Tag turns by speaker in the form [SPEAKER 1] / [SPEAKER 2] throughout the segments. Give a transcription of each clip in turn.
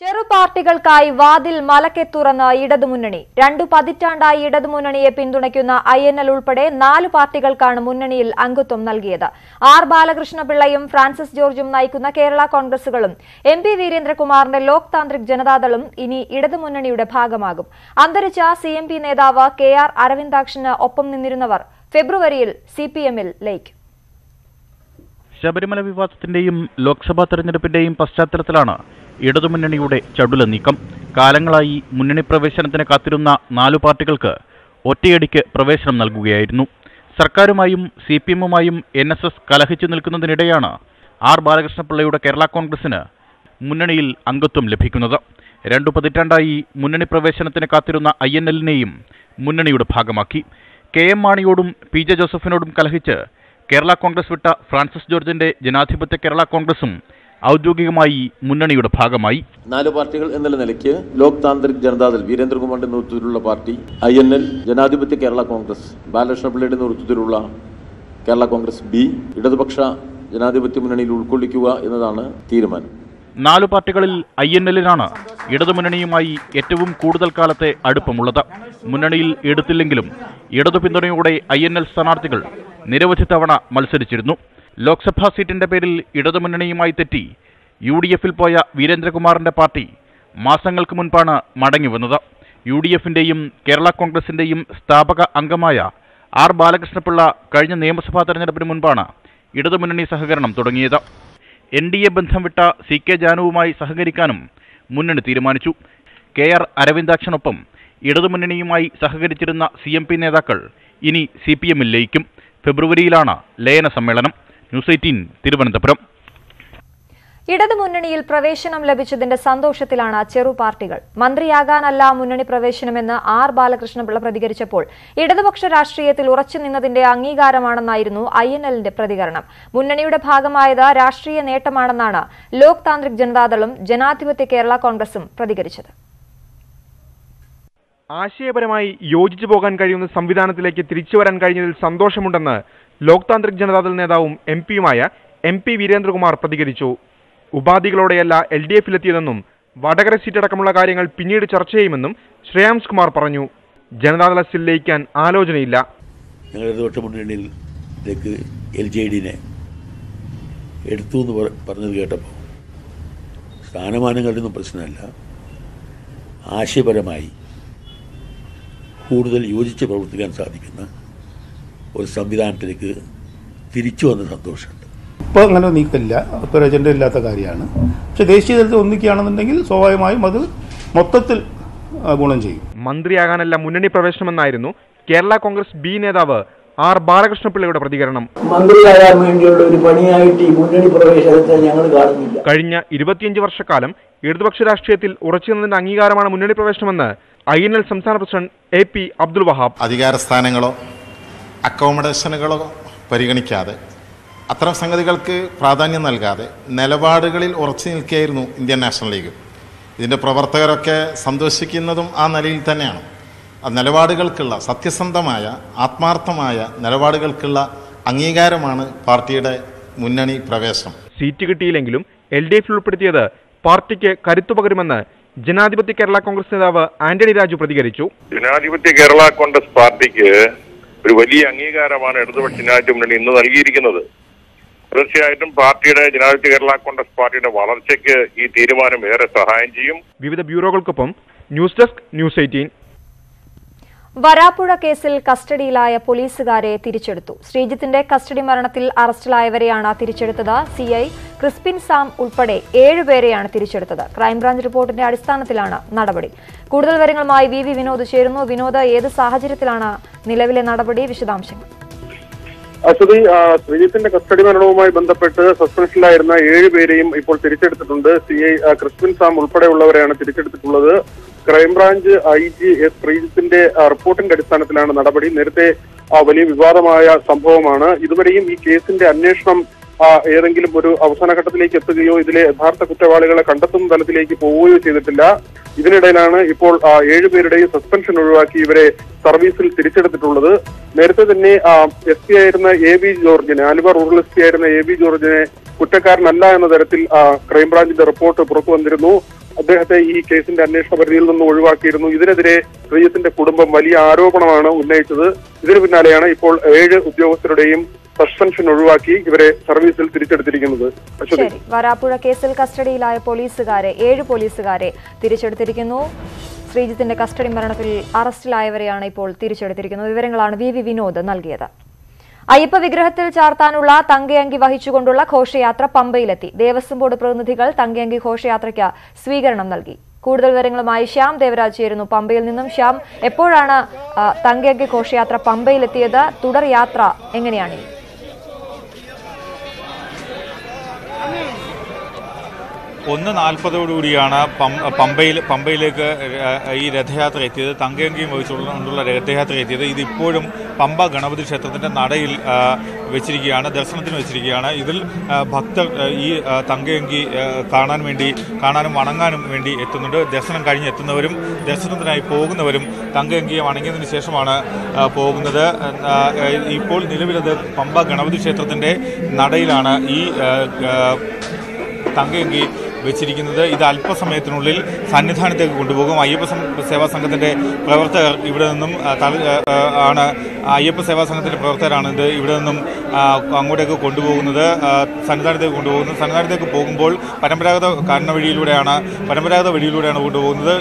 [SPEAKER 1] ചെറു പാർട്ടികൾക്കായി വാതിൽ മലക്കെ തുറന്ന ഇടതുമുന്നണി. 2 പതിറ്റാണ്ടായി ഇടതുമുന്നണിയെ പിന്തുണയ്ക്കുന്ന INL ഉൾപ്പെടെ 4 പാർട്ടികൾക്കാണ് മുന്നണിയിൽ അംഗത്വം നൽകിയത്. ആർ ബാലകൃഷ്ണപിള്ളയും ഫ്രാൻസിസ് ജോർജും നയിക്കുന്ന കേരള കോൺഗ്രസുകളും MP വീരേന്ദ്രകുമാറിന്റെ ലോക് താന്ത്രിക് ജനതാദളും ഇനി ഇടതുമുന്നണിയുടെ ഭാഗമാകും. അന്തരിച്ച CMP നേതാവ് KR അരവിന്ദാക്ഷന് ഒപ്പം നിന്നിരുന്നവർ ഫെബ്രുവരിയിൽ CPM-ൽ ലയിക്കും.
[SPEAKER 2] ശബരിമല വിവാദത്തിന്റെയും ലോക്സഭാ തെരഞ്ഞെടുപ്പിന്റെയും പശ്ചാത്തലത്തിലാണ് ഇടതുമുന്നണിയുടെ ചടുല നീക്കം. കാലങ്ങളായി മുന്നണി പ്രവേശനത്തിന് കാത്തിരുന്ന 4 പാർട്ടികൾക്ക് ഒറ്റയടിക്ക് പ്രവേശനം നൽകുകയായിരുന്നു. സർക്കാരുമായും CPM-ഉമായും NSS കലഹിച്ചു നിൽക്കുന്നതിനിടെയാണ് ആർ ബാലകൃഷ്ണപിള്ളയുടെ കേരള കോൺഗ്രസിന് മുന്നണിയിൽ അംഗത്വം ലഭിക്കുന്നത്. 2 പതിറ്റാണ്ടായി മുന്നണി പ്രവേശനത്തിന് കാത്തിരുന്ന INL-നെയും മുന്നണിയുടെ ഭാഗമാക്കി. KM മാണിയോടും PJ ജോസഫിനോടും കലഹിച്ച് കേരള കോൺഗ്രസ് വിട്ട ഫ്രാൻസിസ് ജോർജിന്റെ ജനാധിപത്യ കേരള കോൺഗ്രസും ഔദ്യോഗികമായി മുന്നണിയുടെ ഭാഗമായി.
[SPEAKER 3] 4 പാർട്ടികൾ എന്നുള്ള നിലയ്ക്ക് ലോക് താന്ത്രിക് ജനതാദൾ വീരേന്ദ്രകുമാറിന്റെ നേതൃത്വത്തിലുള്ള പാർട്ടി, INL, ജനാധിപത്യ കേരള കോൺഗ്രസ് ബാലകൃഷ്ണപിള്ളയുടെ നേതൃത്വത്തിലുള്ള കേരള കോൺഗ്രസ് B ഇടതുപക്ഷ ജനാധിപത്യ മുന്നണിയിൽ ഉൾക്കൊള്ളിക്കുക എന്നതാണ് തീരുമാനം.
[SPEAKER 2] 4 പാർട്ടികളിൽ INL-നാണ് ഇടതുമുന്നണിയുമായി ഏറ്റവും കൂടുതൽ കാലത്തെ അടുപ്പമുള്ളത്. മുന്നണിയിൽ എടുത്തില്ലെങ്കിലും ഇടതു പിന്തുണയോടെ INL സ്ഥാനാർത്ഥികൾ നിരവധി തവണ മത്സരിച്ചിരുന്നു. ലോക്സഭാ സീറ്റിന്റെ പേരിൽ ഇടതുമുന്നണിയുമായി തെറ്റി UDF-ൽ പോയ വീരേന്ദ്രകുമാറിന്റെ പാർട്ടി മാസങ്ങൾക്ക് മുൻപാണ് മടങ്ങിവന്നത്. UDF-ന്റെയും കേരള കോൺഗ്രസിന്റെയും സ്ഥാപക അംഗമായ ആർ ബാലകൃഷ്ണപിള്ള കഴിഞ്ഞ നിയമസഭാ തെരഞ്ഞെടുപ്പിന് മുൻപാണ് ഇടതുമുന്നണി സഹകരണം തുടങ്ങിയത്. NDA ബന്ധം വിട്ട CK ജാനുവുമായി സഹകരിക്കാനും മുന്നണി തീരുമാനിച്ചു. KR അരവിന്ദാക്ഷനൊപ്പം ഇടതുമുന്നണിയുമായി സഹകരിച്ചിരുന്ന CMP നേതാക്കൾ ഇനി CPM-ൽ ലയിക്കും. ഫെബ്രുവരിയിലാണ് ലയന സമ്മേളനം. ന്യൂസ് 18 തിരുവനന്തപുരം.
[SPEAKER 1] ഇടതുമുന്നണിയിൽ പ്രവേശനം ലഭിച്ചതിന്റെ സന്തോഷത്തിലാണ് ചെറു പാർട്ടികൾ. മന്ത്രിയാകാനല്ല മുന്നണി പ്രവേശനമെന്ന് ആർ ബാലകൃഷ്ണപിള്ള പ്രതികരിച്ചപ്പോൾ ഇടതുപക്ഷ രാഷ്ട്രീയത്തിൽ ഉറച്ചുനിന്നതിന്റെ അംഗീകാരമാണെന്നായിരുന്നു INL-ന്റെ പ്രതികരണം. മുന്നണിയുടെ ഭാഗമായത് രാഷ്ട്രീയ നേട്ടമാണെന്നാണ് ലോക് താന്ത്രിക് ജനതാദളും ജനാധിപത്യ കേരള കോൺഗ്രസും പ്രതികരിച്ചത്.
[SPEAKER 4] ആശയപരമായി യോജിച്ചു പോകാൻ കഴിയുന്ന സംവിധാനത്തിലേക്ക് തിരിച്ചുവരാൻ കഴിഞ്ഞതിൽ സന്തോഷമുണ്ടെന്ന് ലോക് താന്ത്രിക് ജനതാദൾ നേതാവും MP-യുമായ MP വീരേന്ദ്രകുമാർ പ്രതികരിച്ചു. ഉപാധികളോടെയല്ല LDF-ലെത്തിയതെന്നും വടകര സീറ്റടക്കമുള്ള കാര്യങ്ങൾ പിന്നീട് ചർച്ച ചെയ്യുമെന്നും ശ്രേയാംസ് കുമാർ പറഞ്ഞു. ജനതാദൾ എസിൽ ലയിക്കാൻ ആലോചനയില്ല.
[SPEAKER 5] ഞങ്ങൾ ഇടതുപക്ഷ മുന്നണിയിലേക്ക് LJD-നെ എടുത്തു എന്ന് പറഞ്ഞത് കേട്ടപ്പോൾ സ്ഥാനമാനങ്ങളുടെയൊന്നും പ്രശ്നമല്ല, ആശയപരമായി കൂടുതൽ യോജിച്ച് പ്രവർത്തിക്കാൻ സാധിക്കുന്ന ഒരു സംവിധാനത്തിലേക്ക് തിരിച്ചു വന്ന സന്തോഷമുണ്ട്.
[SPEAKER 6] ഇപ്പോൾ അങ്ങനെ നീക്കില്ല, ഇപ്പോൾ ഒരു അജണ്ട ഇല്ലാത്ത കാര്യമാണ്. പക്ഷെ ദേശീയ തലത്തിൽ ഒന്നിക്കുകയാണെന്നുണ്ടെങ്കിൽ സ്വാഭാവികമായും അത് മൊത്തത്തിൽ ഗുണം ചെയ്യും.
[SPEAKER 4] മന്ത്രിയാകാനല്ല മുന്നണി പ്രവേശനമെന്നായിരുന്നു കേരള കോൺഗ്രസ് B നേതാവ് ആർ ബാലകൃഷ്ണപിള്ളയുടെ പ്രതികരണം.
[SPEAKER 7] മന്ത്രിയാകാൻ വേണ്ടിയുള്ള ഒരു പണിയായിട്ട് ഈ മുന്നണി പ്രവേശനത്തെ ഞങ്ങൾ കാണുന്നില്ല.
[SPEAKER 4] കഴിഞ്ഞ 25 വർഷക്കാലം ഇടതുപക്ഷ രാഷ്ട്രീയത്തിൽ ഉറച്ചുനിന്നതിന്റെ അംഗീകാരമാണ് മുന്നണി പ്രവേശനമെന്ന് INL സംസ്ഥാന പ്രസിഡന്റ് AP അബ്ദുൽ വഹാബ്.
[SPEAKER 8] അധികാര സ്ഥാനങ്ങളോ അക്കോമഡേഷനുകളോ പരിഗണിക്കാതെ, അത്തരം സംഗതികൾക്ക് പ്രാധാന്യം നൽകാതെ നിലപാടുകളിൽ ഉറച്ചു നിൽക്കുകയായിരുന്നു ഇന്ത്യൻ നാഷണൽ ലീഗ്. ഇതിൻ്റെ പ്രവർത്തകരൊക്കെ സന്തോഷിക്കുന്നതും ആ നിലയിൽ തന്നെയാണ്. ആ നിലപാടുകൾക്കുള്ള സത്യസന്ധമായ ആത്മാർത്ഥമായ നിലപാടുകൾക്കുള്ള അംഗീകാരമാണ് പാർട്ടിയുടെ മുന്നണി പ്രവേശനം.
[SPEAKER 4] സീറ്റ് കിട്ടിയില്ലെങ്കിലും LDF-ൽ ഉൾപ്പെടുത്തിയത് പാർട്ടിക്ക് കരുത്തു പകരുമെന്ന് ജനാധിപത്യ കേരള കോൺഗ്രസ് നേതാവ് ആന്റണി രാജു പ്രതികരിച്ചു.
[SPEAKER 9] ജനാധിപത്യ കേരള കോൺഗ്രസ് പാർട്ടിക്ക് ഒരു വലിയ അംഗീകാരമാണ് ഇടതുപക്ഷ ജനാധിപത്യ മുന്നണി ഇന്ന് നൽകിയിരിക്കുന്നത്. തീർച്ചയായിട്ടും പാർട്ടിയുടെ ജനാധിപത്യ കേരള കോൺഗ്രസ് പാർട്ടിയുടെ വളർച്ചയ്ക്ക് ഈ തീരുമാനം ഏറെ സഹായം ചെയ്യും.
[SPEAKER 4] വിവിധ ബ്യൂറോകൾക്കൊപ്പം ന്യൂസ് ഡെസ്ക് ന്യൂസ് 18.
[SPEAKER 1] വരാപ്പുഴ കേസിൽ കസ്റ്റഡിയിലായ പോലീസുകാരെ തിരിച്ചെടുത്തു. ശ്രീജിത്തിന്റെ കസ്റ്റഡി മരണത്തിൽ അറസ്റ്റിലായവരെയാണ് തിരിച്ചെടുത്തത്. CI ക്രിസ്പിൻ സാം ഉൾപ്പെടെ 7 പേരെയാണ് തിരിച്ചെടുത്തത്. ക്രൈംബ്രാഞ്ച് റിപ്പോർട്ടിന്റെ അടിസ്ഥാനത്തിലാണ് നടപടി. കൂടുതൽ വിവരങ്ങളുമായി VV വിനോദ് ചേരുന്നു. വിനോദ്, ഏത് സാഹചര്യത്തിലാണ് നിലവിലെ നടപടി? വിശദാംശങ്ങൾ.
[SPEAKER 10] ശ്രീജിത്തിന്റെ കസ്റ്റഡി മരണവുമായി ബന്ധപ്പെട്ട് സസ്പെൻഷനിലായിരുന്ന 7 പേരെയും ഇപ്പോൾ തിരിച്ചെടുത്തിട്ടുണ്ട്. CI ക്രിസ്പിൻ സാം ഉൾപ്പെടെയുള്ളവരെയാണ് തിരിച്ചെടുത്തിട്ടുള്ളത്. ക്രൈംബ്രാഞ്ച് IG ശ്രീജിത്തിന്റെ റിപ്പോർട്ടിന്റെ അടിസ്ഥാനത്തിലാണ് നടപടി. നേരത്തെ വലിയ വിവാദമായ സംഭവമാണ്. ഇതുവരെയും ഈ കേസിന്റെ അന്വേഷണം ഏതെങ്കിലും ഒരു അവസാന ഘട്ടത്തിലേക്ക് എത്തുകയോ ഇതിലെ യഥാർത്ഥ കുറ്റവാളികളെ കണ്ടെത്തുന്ന തലത്തിലേക്ക് പോവുകയോ ചെയ്തിട്ടില്ല. ഇതിനിടയിലാണ് ഇപ്പോൾ 7 പേരുടെയും സസ്പെൻഷൻ ഒഴിവാക്കി ഇവരെ സർവീസിൽ തിരിച്ചെടുത്തിട്ടുള്ളത്. നേരത്തെ തന്നെ SP ആയിരുന്ന AB ജോർജിനെ, ആലുവ റൂറൽ SP ആയിരുന്ന AB ജോർജിനെ കുറ്റക്കാരനല്ല എന്ന തരത്തിൽ ക്രൈംബ്രാഞ്ചിന്റെ റിപ്പോർട്ട് പുറത്തു വന്നിരുന്നു. അദ്ദേഹത്തെ ഈ കേസിന്റെ അന്വേഷണ പരിധിയിൽ നിന്ന് ഒഴിവാക്കിയിരുന്നു. ഇതിനെതിരെ ശ്രീജിത്തിന്റെ കുടുംബം വലിയ ആരോപണമാണ് ഉന്നയിച്ചത്. ഇതിനു പിന്നാലെയാണ് ഇപ്പോൾ 7 ഉദ്യോഗസ്ഥരുടെയും സസ്പെൻഷൻ ഒഴിവാക്കി ഇവരെ സർവീസിൽ തിരിച്ചെടുത്തിരിക്കുന്നത്.
[SPEAKER 1] വരാപ്പുഴ കേസിൽ കസ്റ്റഡിയിലായ 7 പോലീസുകാരെ തിരിച്ചെടുത്തിരിക്കുന്നു. ശ്രീജിത്തിന്റെ കസ്റ്റഡി മരണത്തിൽ അറസ്റ്റിലായവരെയാണ് ഇപ്പോൾ തിരിച്ചെടുത്തിരിക്കുന്നത്. വിവരങ്ങളാണ് വി വിനോദ് നൽകിയത്. അയ്യപ്പ വിഗ്രഹത്തിൽ ചാർത്താനുള്ള തങ്കയങ്കി വഹിച്ചുകൊണ്ടുള്ള ഘോഷയാത്ര പമ്പയിലെത്തി. ദേവസ്വം ബോർഡ് പ്രതിനിധികൾ തങ്കയങ്കി ഘോഷയാത്രയ്ക്ക് സ്വീകരണം നൽകി. കൂടുതൽ വിവരങ്ങളുമായി ശ്യാം ദേവരാജ് ചേരുന്നു പമ്പയിൽ നിന്നും. ശ്യാം, എപ്പോഴാണ് തങ്കയങ്കി ഘോഷയാത്ര പമ്പയിലെത്തിയത്? തുടർ യാത്ര എങ്ങനെയാണ്?
[SPEAKER 11] 1:40 പമ്പയിലേക്ക് ഈ രഥയാത്ര എത്തിയത്. തങ്കയങ്കിയും വഹിച്ചുകൊണ്ടുള്ള രഥയാത്ര എത്തിയത്. ഇതിപ്പോഴും പമ്പ ഗണപതി ക്ഷേത്രത്തിന്റെ നടയിൽ വെച്ചിരിക്കുകയാണ്, ദർശനത്തിന് വെച്ചിരിക്കുകയാണ്. ഇതിൽ ഭക്തർ ഈ തങ്കയങ്കി കാണാനും വണങ്ങാനും വേണ്ടി എത്തുന്നുണ്ട്. ദർശനം കഴിഞ്ഞ് എത്തുന്നവരും ദർശനത്തിനായി പോകുന്നവരും തങ്കയങ്കിയെ വണങ്ങിയതിനു ശേഷമാണ് പോകുന്നത്. ഇപ്പോൾ നിലവിലത് പമ്പ ഗണപതി ക്ഷേത്രത്തിന്റെ നടയിലാണ് ഈ തങ്കയങ്കി വെച്ചിരിക്കുന്നത്. ഇത് അല്പസമയത്തിനുള്ളിൽ സന്നിധാനത്തേക്ക് കൊണ്ടുപോകും. അയ്യപ്പ സേവാ സംഘത്തിന്റെ പ്രവർത്തകർ ഇവിടെ നിന്നും അയ്യപ്പ സേവാ സംഘത്തിന്റെ പ്രവർത്തകരാണ് ഇത് ഇവിടെ നിന്നും അങ്ങോട്ടേക്ക് കൊണ്ടുപോകുന്നത്, സന്നിധാനത്തേക്ക് കൊണ്ടുപോകുന്നത്. സന്നിധാനത്തേക്ക് പോകുമ്പോൾ പരമ്പരാഗത വഴിയിലൂടെയാണ് കൊണ്ടുപോകുന്നത്.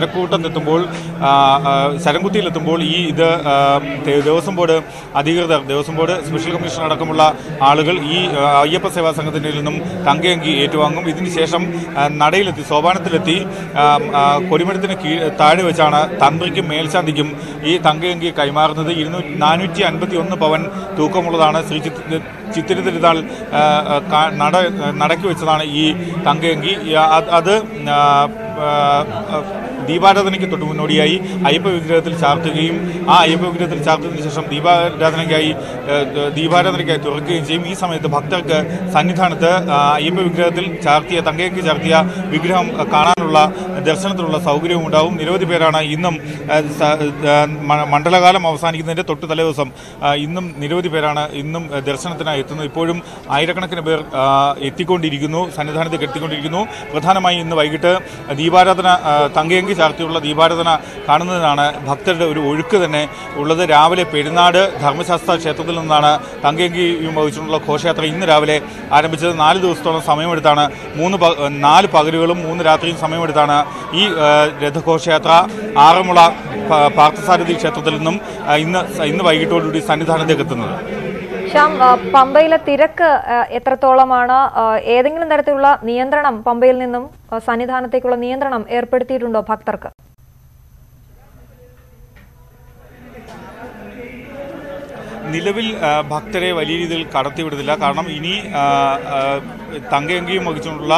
[SPEAKER 11] മരക്കൂട്ടത്തെത്തുമ്പോൾ ശരംകുത്തിയിലെത്തുമ്പോൾ ഇത് ദേവസ്വം ബോർഡ് അധികൃതർ, ദേവസ്വം ബോർഡ് സ്പെഷ്യൽ കമ്മീഷണർ അടക്കമുള്ള ആളുകൾ ഈ അയ്യപ്പ സേവാ സംഘത്തിൻ്റെ നിന്നും തങ്കയങ്കി ഏറ്റുവാങ്ങും. ഇതിനുശേഷം നടയിലെത്തി, സോപാനത്തിലെത്തി കൊടിമരത്തിന് താഴെ വെച്ചാണ് തന്ത്രിക്കും മേൽശാന്തിക്കും ഈ തങ്കയങ്കി കൈമാറുന്നത്. 451 പവൻ തൂക്കമുള്ളതാണ്. ശ്രീ ചിത്തിരി തിരുനാൾ നടക്കി വെച്ചതാണ് ഈ തങ്കയങ്കി. അത് ദീപാരാധനയ്ക്ക് തൊട്ട് മുന്നോടിയായി അയ്യപ്പ വിഗ്രഹത്തിൽ ചാർത്തുകയും ആ അയ്യപ്പ വിഗ്രഹത്തിൽ ചാർത്തതിനു ശേഷം ദീപാരാധനയ്ക്കായി തുറക്കുകയും ചെയ്യും. ഈ സമയത്ത് ഭക്തർക്ക് സന്നിധാനത്ത് അയ്യപ്പ വിഗ്രഹത്തിൽ തങ്കയങ്കി ചാർത്തിയ വിഗ്രഹം കാണാനുള്ള ദർശനത്തിനുള്ള സൗകര്യവും ഉണ്ടാവും. നിരവധി പേരാണ് ഇന്നും മണ്ഡലകാലം അവസാനിക്കുന്നതിന്റെ തൊട്ട് തലേദിവസം ഇന്നും നിരവധി പേരാണ് ഇന്നും ദർശനത്തിനായി എത്തുന്നത്. ഇപ്പോഴും ആയിരക്കണക്കിന് പേർ സന്നിധാനത്തേക്ക് എത്തിക്കൊണ്ടിരിക്കുന്നു. പ്രധാനമായും ഇന്ന് വൈകിട്ട് ദീപാരാധന, തങ്കയങ്കി ചാർത്തിയുള്ള ദീപാരാധന കാണുന്നതിനാണ് ഭക്തരുടെ ഒരു ഒഴുക്ക് തന്നെ ഉള്ളത്. രാവിലെ പെരുന്നാട് ധർമ്മശാസ്ത്ര ക്ഷേത്രത്തിൽ നിന്നാണ് തങ്കയങ്കിയും വഹിച്ചുകൊണ്ടുള്ള ഘോഷയാത്ര ഇന്ന് രാവിലെ ആരംഭിച്ചത്. 4 ദിവസത്തോളം സമയമെടുത്താണ്, 4 പകലുകളും 3 രാത്രിയും സമയമെടുത്താണ് ഈ രഥഘോഷയാത്ര ആറന്മുള പാർത്ഥസാരഥി ക്ഷേത്രത്തിൽ നിന്നും ഇന്ന് വൈകിട്ടോടുകൂടി സന്നിധാനത്തേക്ക് എത്തുന്നത്.
[SPEAKER 1] ശ്യാം, പമ്പയിലെ തിരക്ക് എത്രത്തോളമാണ്? ഏതെങ്കിലും തരത്തിലുള്ള നിയന്ത്രണം പമ്പയിൽ നിന്നും സന്നിധാനത്തേക്കുള്ള നിയന്ത്രണം ഏർപ്പെടുത്തിയിട്ടുണ്ടോ ഭക്തർക്ക്?
[SPEAKER 11] നിലവിൽ ഭക്തരെ വലിയ രീതിയിൽ കടത്തിവിടുന്നില്ല. കാരണം ഇനി തങ്കയങ്കിയും വഹിച്ചുകൊണ്ടുള്ള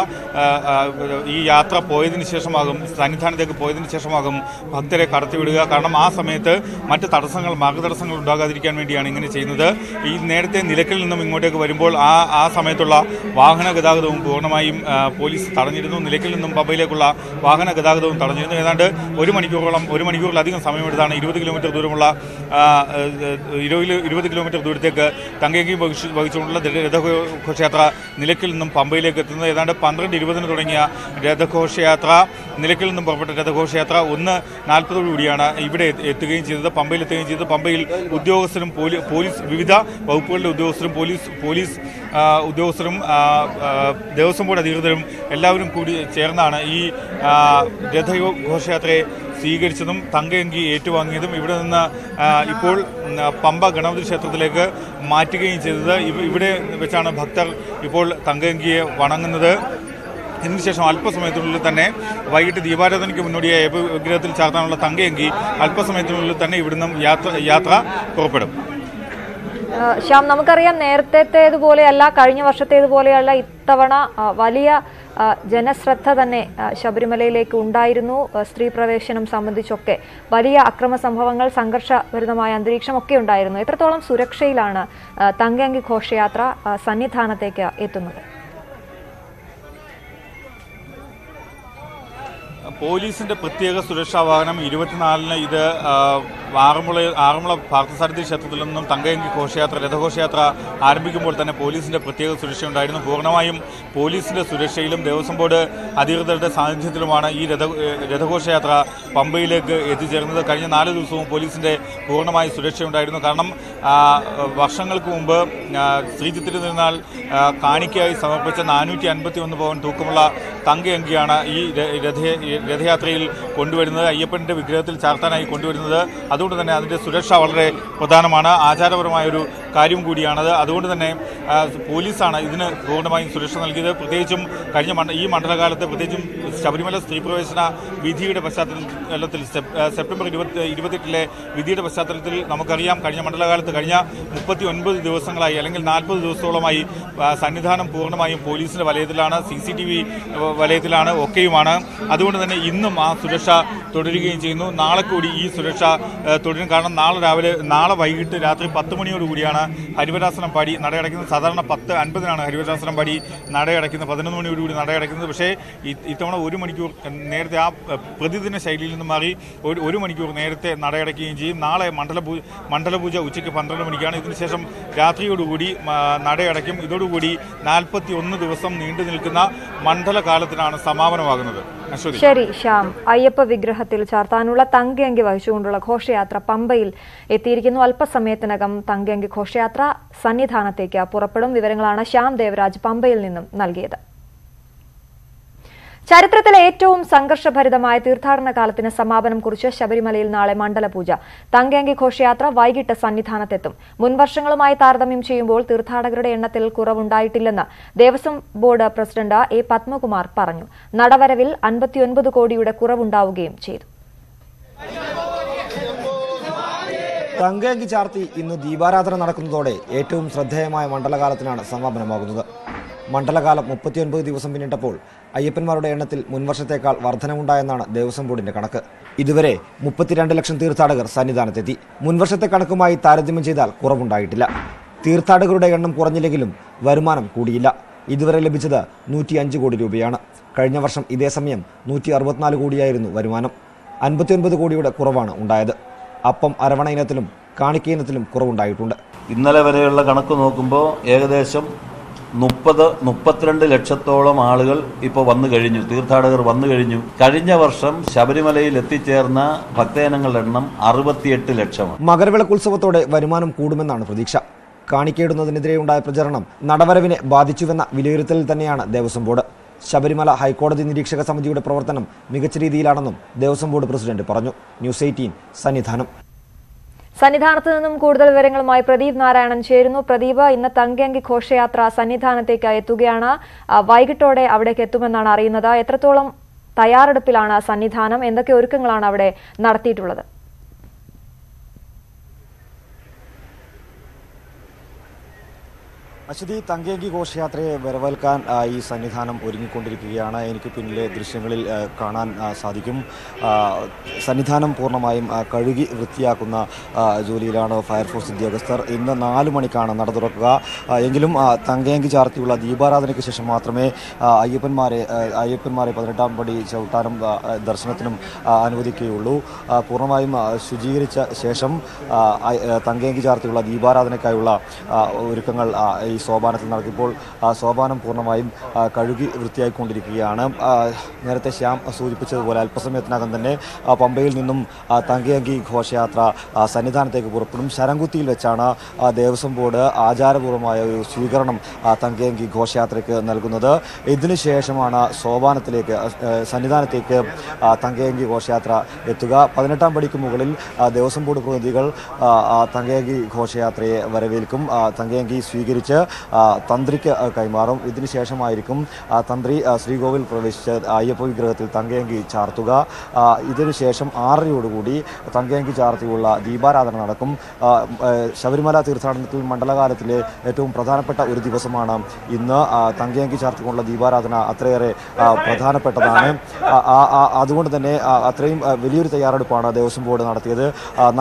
[SPEAKER 11] ഈ യാത്ര പോയതിനു ശേഷമാകും, സന്നിധാനത്തേക്ക് പോയതിനു ശേഷമാകും ഭക്തരെ കടത്തിവിടുക. കാരണം ആ സമയത്ത് മറ്റ് മാർഗതടസ്സങ്ങൾ ഉണ്ടാകാതിരിക്കാൻ വേണ്ടിയാണ് ഇങ്ങനെ ചെയ്യുന്നത്. ഈ നേരത്തെ നിലയ്ക്കൽ നിന്നും ഇങ്ങോട്ടേക്ക് വരുമ്പോൾ ആ സമയത്തുള്ള വാഹന ഗതാഗതവും പൂർണ്ണമായും പോലീസ് തടഞ്ഞിരുന്നു. നിലയ്ക്കൽ നിന്നും പമ്പയിലേക്കുള്ള വാഹന ഗതാഗതവും തടഞ്ഞിരുന്നു. ഏതാണ്ട് 1 മണിക്കൂറിലധികം സമയമെടുത്താണ് 20 കിലോമീറ്റർ ദൂരമുള്ള 20 കിലോമീറ്റർ ദൂരത്തേക്ക് തങ്കയങ്കി വഹിച്ചുകൊണ്ടുള്ള രഥഘോഷയാത്ര നിലയ്ക്കൽ നിന്നും പമ്പയിലേക്ക് എത്തുന്നത്. ഏതാണ്ട് 12:20 തുടങ്ങിയ രഥഘോഷയാത്ര, നിലയ്ക്കൽ നിന്നും പുറപ്പെട്ട രഥഘോഷയാത്ര 1:40 ഇവിടെ എത്തുകയും ചെയ്തത്, പമ്പയിലെത്തുകയും ചെയ്തത്. പമ്പയിൽ ഉദ്യോഗസ്ഥരും വിവിധ വകുപ്പുകളുടെ ഉദ്യോഗസ്ഥരും പോലീസ് ഉദ്യോഗസ്ഥരും ദേവസ്വം ബോർഡ് അധികൃതരും എല്ലാവരും കൂടി ചേർന്നാണ് ഈ രഥഘോഷയാത്രയെ സ്വീകരിച്ചതും തങ്കയങ്കി ഏറ്റുവാങ്ങിയതും. ഇവിടെ നിന്ന് ഇപ്പോൾ പമ്പ ഗണപതി ക്ഷേത്രത്തിലേക്ക് മാറ്റുകയും ചെയ്തത്. ഇവിടെ വെച്ചാണ് ഭക്തർ ഇപ്പോൾ തങ്കയങ്കിയെ വണങ്ങുന്നത്. ഇതിനുശേഷം അല്പസമയത്തിനുള്ളിൽ തന്നെ വൈകിട്ട് ദീപാരാധനയ്ക്ക് മുന്നോടിയായ വിഗ്രഹത്തിൽ ചാർത്താനുള്ള തങ്കയങ്കി അല്പസമയത്തിനുള്ളിൽ തന്നെ ഇവിടുന്ന് യാത്ര പുറപ്പെടും.
[SPEAKER 1] ശ്യാം, നമുക്കറിയാം നേരത്തേതുപോലെയല്ല, കഴിഞ്ഞ വർഷത്തേതുപോലെയല്ല ഇത്തവണ വലിയ ജനശ്രദ്ധ തന്നെ ശബരിമലയിലേക്ക് ഉണ്ടായിരുന്നു. സ്ത്രീ പ്രവേശനം സംബന്ധിച്ചൊക്കെ വലിയ അക്രമ സംഭവങ്ങൾ, സംഘർഷഭരിതമായ അന്തരീക്ഷമൊക്കെ ഉണ്ടായിരുന്നു. എത്രത്തോളം സുരക്ഷയിലാണ് തങ്കയങ്കി ഘോഷയാത്ര സന്നിധാനത്തേക്ക് എത്തുന്നത്?
[SPEAKER 11] പോലീസിന്റെ പ്രത്യേക സുരക്ഷാ വാഹനം 24-ന് ഇത് ആറന്മുള പാർത്ഥസാരഥി ക്ഷേത്രത്തിൽ നിന്നും തങ്കയങ്കി രഥഘോഷയാത്ര ആരംഭിക്കുമ്പോൾ തന്നെ പോലീസിന്റെ പ്രത്യേക സുരക്ഷയുണ്ടായിരുന്നു. പൂർണ്ണമായും പോലീസിന്റെ സുരക്ഷയിലും ദേവസ്വം ബോർഡ് അധികൃതരുടെ സാന്നിധ്യത്തിലുമാണ് ഈ രഥഘോഷയാത്ര പമ്പയിലേക്ക് എത്തിച്ചേർന്നത്. കഴിഞ്ഞ 4 ദിവസവും പോലീസിന്റെ പൂർണ്ണമായ സുരക്ഷയുണ്ടായിരുന്നു. കാരണം വർഷങ്ങൾക്ക് മുമ്പ് ശ്രീജിത്തിൽ നിന്നാൽ കാണിക്കയായി സമർപ്പിച്ച 451 പവൻ തൂക്കമുള്ള തങ്കയങ്കിയാണ് ഈ രഥയാത്രയിൽ കൊണ്ടുവരുന്നത്, അയ്യപ്പന്റെ വിഗ്രഹത്തിൽ ചാർത്താനായി കൊണ്ടുവരുന്നത്. അതുകൊണ്ട് തന്നെ അതിന്റെ സുരക്ഷ വളരെ പ്രധാനമാണ്, ആചാരപരമായൊരു കാര്യം കൂടിയാണത്. അതുകൊണ്ട് തന്നെ പോലീസാണ് ഇതിന് പൂർണ്ണമായും സുരക്ഷ നൽകിയത്. പ്രത്യേകിച്ചും കഴിഞ്ഞ ഈ മണ്ഡലകാലത്ത്, പ്രത്യേകിച്ചും ശബരിമല സ്ത്രീ പ്രവേശന വിധിയുടെ പശ്ചാത്തലത്തിൽ സെപ്റ്റംബർ 28 വിധിയുടെ പശ്ചാത്തലത്തിൽ നമുക്കറിയാം, കഴിഞ്ഞ മണ്ഡലകാലത്ത് കഴിഞ്ഞ 39 ദിവസങ്ങളായി അല്ലെങ്കിൽ 40 ദിവസത്തോളമായി സന്നിധാനം പൂർണ്ണമായും പോലീസിന്റെ വലയത്തിലാണ്, CCTV വലയത്തിലാണ്, ഒക്കെയുമാണ്. അതുകൊണ്ട് തന്നെ ഇന്നും ആ സുരക്ഷ തുടരുകയും ചെയ്യുന്നു. നാളെ കൂടി ഈ സുരക്ഷ തുടരും. കാരണം നാളെ വൈകിട്ട് രാത്രി 10 മണിയോടുകൂടിയാണ് ഹരിവരാസനം പാടി നടയടയ്ക്കുന്നത്. സാധാരണ 10:50 ഹരിവരാസനം പാടി നടയടയ്ക്കുന്നത്, 11 മണിയോടുകൂടി നടയടയ്ക്കുന്നത്. പക്ഷേ ഇത്തവണ 1 മണിക്കൂർ നേരത്തെ, ആ പ്രതിദിന ശൈലിയിൽ നിന്ന് മാറി 1 മണിക്കൂർ നേരത്തെ നടയടയ്ക്കുകയും ചെയ്യും. നാളെ മണ്ഡലപൂജ ഉച്ചയ്ക്ക് 12 മണിക്കാണ്. ഇതിനുശേഷം രാത്രിയോടുകൂടി നടയടയ്ക്കും. ഇതോടുകൂടി 41 ദിവസം നീണ്ടു നിൽക്കുന്ന മണ്ഡലകാലത്തിനാണ് സമാപനമാകുന്നത്.
[SPEAKER 1] ശരി ശ്യാം, അയ്യപ്പ വിഗ്രഹത്തിൽ ചാർത്താനുള്ള തങ്കയങ്കി വഹിച്ചുകൊണ്ടുള്ള ഘോഷയാത്ര പമ്പയിൽ എത്തിയിരിക്കുന്നു. അല്പസമയത്തിനകം തങ്കയങ്കി ഘോഷയാത്ര സന്നിധാനത്തേക്ക് പുറപ്പെടും. വിവരങ്ങളാണ് ശ്യാം ദേവരാജ് പമ്പയിൽ നിന്നും നൽകിയത്. ചരിത്രത്തിലെ ഏറ്റവും സംഘർഷഭരിതമായ തീർത്ഥാടന കാലത്തിന് സമാപനം കുറിച്ച് ശബരിമലയിൽ നാളെ മണ്ഡലപൂജ. തങ്കയങ്കി ഘോഷയാത്ര വൈകിട്ട് സന്നിധാനത്തെത്തും. മുൻവർഷങ്ങളുമായി താരതമ്യം ചെയ്യുമ്പോൾ തീർത്ഥാടകരുടെ എണ്ണത്തിൽ കുറവുണ്ടായിട്ടില്ലെന്ന് Devaswom board president A Padmakumar പറഞ്ഞു. നടവരവിൽ 59 കോടിയുടെ കുറവുണ്ടാവുകയും ചെയ്തു.
[SPEAKER 12] തങ്കയങ്കി ചാർത്തി ഇന്ന് ദീപാരാധന നടക്കുന്നതോടെ ഏറ്റവും ശ്രദ്ധേയമായ മണ്ഡലകാലത്തിനാണ് സമാപനമാകുന്നത്. മണ്ഡലകാലം 39 ദിവസം പിന്നിട്ടപ്പോൾ അയ്യപ്പന്മാരുടെ എണ്ണത്തിൽ മുൻവർഷത്തേക്കാൾ വർധനമുണ്ടായെന്നാണ് ദേവസ്വം ബോർഡിന്റെ കണക്ക്. ഇതുവരെ 32 ലക്ഷം തീർത്ഥാടകർ സന്നിധാനത്തെത്തി. മുൻവർഷത്തെ കണക്കുമായി താരതമ്യം ചെയ്താൽ കുറവുണ്ടായിട്ടില്ല. തീർത്ഥാടകരുടെ എണ്ണം കുറഞ്ഞില്ലെങ്കിലും വരുമാനം കൂടിയില്ല. ഇതുവരെ ലഭിച്ചത് 105 കോടി രൂപയാണ്. കഴിഞ്ഞ വർഷം ഇതേ സമയം 164 കോടിയായിരുന്നു വരുമാനം. 59 കോടിയുടെ കുറവാണ് ഉണ്ടായത്. അപ്പം അരവണ ഇനത്തിലും കാണിക്ക ഇനത്തിലും കുറവുണ്ടായിട്ടുണ്ട്.
[SPEAKER 13] ഇന്നലെ വരെയുള്ള കണക്ക് നോക്കുമ്പോൾ ഏകദേശം 32 ലക്ഷത്തോളം ആളുകൾ ഇപ്പോൾ വന്നു കഴിഞ്ഞു, തീർത്ഥാടകർ വന്നു കഴിഞ്ഞു. കഴിഞ്ഞ വർഷം ശബരിമലയിൽ എത്തിച്ചേർന്ന ഭക്തജനങ്ങളുടെ എണ്ണം 68 ലക്ഷമാണ്.
[SPEAKER 12] മകരവിളക്കുത്സവത്തോടെ വരുമാനം കൂടുമെന്നാണ് പ്രതീക്ഷ. കാണിക്കയിടുന്നതിനെതിരെയുണ്ടായ പ്രചരണം നടവരവിനെ ബാധിച്ചുവെന്ന വിലയിരുത്തലിൽ തന്നെയാണ് ദേവസ്വം ബോർഡ്. ശബരിമല ഹൈക്കോടതി നിരീക്ഷക സമിതിയുടെ പ്രവർത്തനം മികച്ച രീതിയിലാണെന്നും ദേവസ്വം ബോർഡ് പ്രസിഡന്റ് പറഞ്ഞു. ന്യൂസ് 18 സന്നിധാനം.
[SPEAKER 1] സന്നിധാനത്ത് നിന്നും കൂടുതൽ വിവരങ്ങളുമായി പ്രദീപ് നാരായണൻ ചേരുന്നു. പ്രദീപ്, ഇന്ന് തങ്കയങ്കി ഘോഷയാത്ര സന്നിധാനത്തേക്ക് എത്തുകയാണ്. വൈകിട്ടോടെ അവിടേക്ക് എത്തുമെന്നാണ് അറിയുന്നത്. എത്രത്തോളം തയ്യാറെടുപ്പിലാണ് സന്നിധാനം? എന്തൊക്കെ ഒരുക്കങ്ങളാണ് അവിടെ നടത്തിയിട്ടുള്ളത്?
[SPEAKER 12] അശ്വതി, തങ്കയങ്കി ഘോഷയാത്രയെ വരവേൽക്കാൻ ഈ സന്നിധാനം ഒരുങ്ങിക്കൊണ്ടിരിക്കുകയാണ്. എനിക്ക് പിന്നിലെ ദൃശ്യങ്ങളിൽ കാണാൻ സാധിക്കും. സന്നിധാനം പൂർണ്ണമായും കഴുകി വൃത്തിയാക്കുന്ന ജോലിയിലാണ് ഫയർഫോഴ്സ് ഉദ്യോഗസ്ഥർ. ഇന്ന് 4 മണിക്കാണ് നട തുറക്കുക. എങ്കിലും തങ്കയങ്കി ചാർത്തിയുള്ള ദീപാരാധനയ്ക്ക് ശേഷം മാത്രമേ അയ്യപ്പന്മാരെ 18ാം പടി ചവിട്ടാനും ദർശനത്തിനും അനുവദിക്കുകയുള്ളൂ. പൂർണ്ണമായും ശുചീകരിച്ച ശേഷം തങ്കയങ്കി ചാർത്തിയുള്ള ദീപാരാധനയ്ക്കായുള്ള ഒരുക്കങ്ങൾ ഈ സോപാനത്തിൽ നടത്തിയപ്പോൾ സോപാനം പൂർണ്ണമായും കഴുകി വൃത്തിയായിക്കൊണ്ടിരിക്കുകയാണ്. നേരത്തെ ശ്യാം സൂചിപ്പിച്ചതുപോലെ അല്പസമയത്തിനകം തന്നെ പമ്പയിൽ നിന്നും തങ്കയങ്കി ഘോഷയാത്ര സന്നിധാനത്തേക്ക് പുറപ്പെടും. ശരംകുത്തിയിൽ വെച്ചാണ് ദേവസ്വം ബോർഡ് ആചാരപൂർവമായ ഒരു സ്വീകരണം തങ്കയങ്കി ഘോഷയാത്രയ്ക്ക് നൽകുന്നത്. ഇതിനുശേഷമാണ് സോപാനത്തിലേക്ക് സന്നിധാനത്തേക്ക് തങ്കയങ്കി ഘോഷയാത്ര എത്തുക. 18ാം പടിക്ക് മുകളിൽ ദേവസ്വം ബോർഡ് പ്രതിനിധികൾ തങ്കയങ്കി ഘോഷയാത്രയെ വരവേൽക്കും. തങ്കയങ്കി സ്വീകരിച്ച് തന്ത്രിക്ക് കൈമാറും. ഇതിനുശേഷമായിരിക്കും തന്ത്രി ശ്രീകോവിൽ പ്രവേശിച്ച് അയ്യപ്പ വിഗ്രഹത്തിൽ തങ്കയങ്കി ചാർത്തുക. ഇതിനുശേഷം 6:30 തങ്കയങ്കി ചാർത്തിയുള്ള ദീപാരാധന നടക്കും. ശബരിമല തീർത്ഥാടനത്തിൽ മണ്ഡലകാലത്തിലെ ഏറ്റവും പ്രധാനപ്പെട്ട ഒരു ദിവസമാണ് ഇന്ന്. തങ്കയങ്കി ചാർത്തിക്കൊണ്ടുള്ള ദീപാരാധന അത്രയേറെ പ്രധാനപ്പെട്ടതാണ്. അതുകൊണ്ട് തന്നെ അത്രയും വലിയൊരു തയ്യാറെടുപ്പാണ് ദേവസ്വം ബോർഡ് നടത്തിയത്.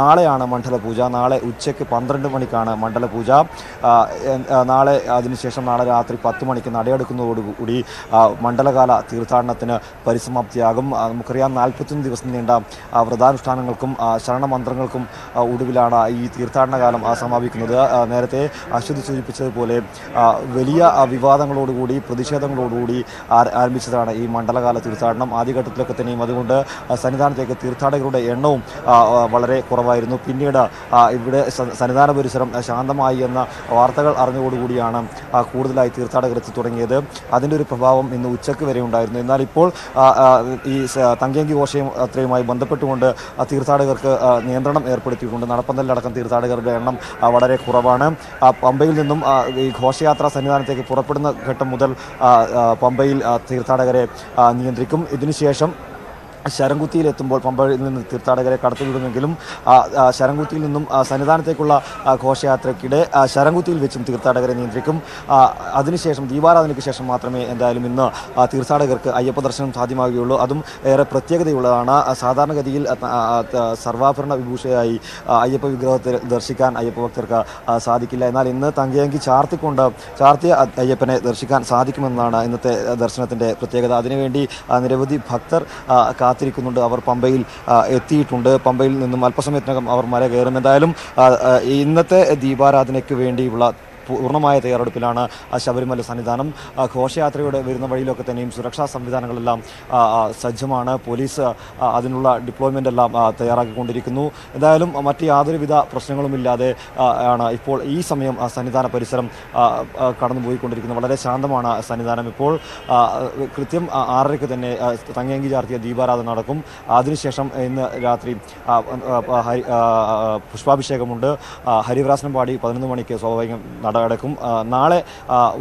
[SPEAKER 12] നാളെയാണ് മണ്ഡലപൂജ. നാളെ ഉച്ചയ്ക്ക് 12 മണിക്കാണ് മണ്ഡലപൂജ. നാളെ അതിനുശേഷം നാളെ രാത്രി 10 മണിക്ക് നടയെടുക്കുന്നതോടുകൂടി മണ്ഡലകാല തീർത്ഥാടനത്തിന് പരിസമാപ്തിയാകും. നമുക്കറിയാം 41 ദിവസം നീണ്ട വ്രതാനുഷ്ഠാനങ്ങൾക്കും ശരണമന്ത്രങ്ങൾക്കും ഒടുവിലാണ് ഈ തീർത്ഥാടന കാലം സമാപിക്കുന്നത്. നേരത്തെ അശ്വതി സൂചിപ്പിച്ചതുപോലെ വലിയ വിവാദങ്ങളോടുകൂടി പ്രതിഷേധങ്ങളോടുകൂടി ആരംഭിച്ചതാണ് ഈ മണ്ഡലകാല തീർത്ഥാടനം. ആദ്യഘട്ടത്തിലൊക്കെ തന്നെയും അതുകൊണ്ട് സന്നിധാനത്തേക്ക് തീർത്ഥാടകരുടെ എണ്ണവും വളരെ കുറവായിരുന്നു. പിന്നീട് ഇവിടെ സന്നിധാന പരിസരം ശാന്തമായി എന്ന വാർത്തകൾ അറിഞ്ഞതോടുകൂടിയാണ് കൂടുതലായി തീർത്ഥാടകർ എത്തി തുടങ്ങിയത്. അതിൻ്റെ ഒരു പ്രഭാവം ഇന്ന് ഉച്ചയ്ക്ക് വരെ ഉണ്ടായിരുന്നു. എന്നാൽ ഇപ്പോൾ ഈ തങ്കയങ്കി ഘോഷയാത്രയുമായി ബന്ധപ്പെട്ടുകൊണ്ട് തീർത്ഥാടകർക്ക് നിയന്ത്രണം ഏർപ്പെടുത്തിയിട്ടുണ്ട്. നടപ്പന്തലിലടക്കം തീർത്ഥാടകരുടെ എണ്ണം വളരെ കുറവാണ്. പമ്പയിൽ നിന്നും ഈ ഘോഷയാത്ര സന്നിധാനത്തേക്ക് പുറപ്പെടുന്ന ഘട്ടം മുതൽ പമ്പയിൽ തീർത്ഥാടകരെ നിയന്ത്രിക്കും. ഇതിനുശേഷം ശരംകുത്തിയിലെത്തുമ്പോൾ പമ്പയിൽ നിന്ന് തീർത്ഥാടകരെ കടത്തിവിടുമെങ്കിലും ശരംകുത്തിയിൽ നിന്നും സന്നിധാനത്തേക്കുള്ള ഘോഷയാത്രയ്ക്കിടെ ശരംകുത്തിയിൽ വെച്ചും തീർത്ഥാടകരെ നിയന്ത്രിക്കും. അതിനുശേഷം ദീപാരാധനയ്ക്ക് ശേഷം മാത്രമേ എന്തായാലും ഇന്ന് തീർത്ഥാടകർക്ക് അയ്യപ്പ ദർശനം സാധ്യമാവുകയുള്ളൂ. അതും ഏറെ പ്രത്യേകതയുള്ളതാണ്. സാധാരണഗതിയിൽ സർവാഭരണ വിഭൂഷയായി അയ്യപ്പ വിഗ്രഹത്തെ ദർശിക്കാൻ അയ്യപ്പ ഭക്തർക്ക് സാധിക്കില്ല. എന്നാൽ ഇന്ന് തങ്കയങ്കി ചാർത്തിയ അയ്യപ്പനെ ദർശിക്കാൻ സാധിക്കുമെന്നാണ് ഇന്നത്തെ ദർശനത്തിൻ്റെ പ്രത്യേകത. അതിനുവേണ്ടി നിരവധി ഭക്തർ കാത്തിരിക്കുന്നുണ്ട്. അവർ പമ്പയിൽ എത്തിയിട്ടുണ്ട്. പമ്പയിൽ നിന്നും അല്പസമയത്തിനകം അവർ മല കയറും. എന്തായാലും ഇന്നത്തെ ദീപാരാധനയ്ക്ക് വേണ്ടിയുള്ള പൂർണ്ണമായ തയ്യാറെടുപ്പിലാണ് ശബരിമല സന്നിധാനം. ഘോഷയാത്രയുടെ വരുന്ന വഴിയിലൊക്കെ തന്നെയും സുരക്ഷാ സംവിധാനങ്ങളെല്ലാം സജ്ജമാണ്. പോലീസ് അതിനുള്ള ഡിപ്ലോയ്മെൻ്റ് എല്ലാം തയ്യാറാക്കിക്കൊണ്ടിരിക്കുന്നു. എന്തായാലും മറ്റ് യാതൊരുവിധ പ്രശ്നങ്ങളുമില്ലാതെ ആണ് ഇപ്പോൾ ഈ സമയം സന്നിധാന പരിസരം കടന്നുപോയിക്കൊണ്ടിരിക്കുന്നത്. വളരെ ശാന്തമാണ് സന്നിധാനം. ഇപ്പോൾ കൃത്യം 6:30 തന്നെ തങ്കയങ്കി ചാർത്തിയ ദീപാരാധന നടക്കും. അതിനുശേഷം ഇന്ന് രാത്രി പുഷ്പാഭിഷേകമുണ്ട്. ഹരിവരാസനം പാടി 11 മണിക്ക് സ്വാഭാവികം നടക്കും. നാളെ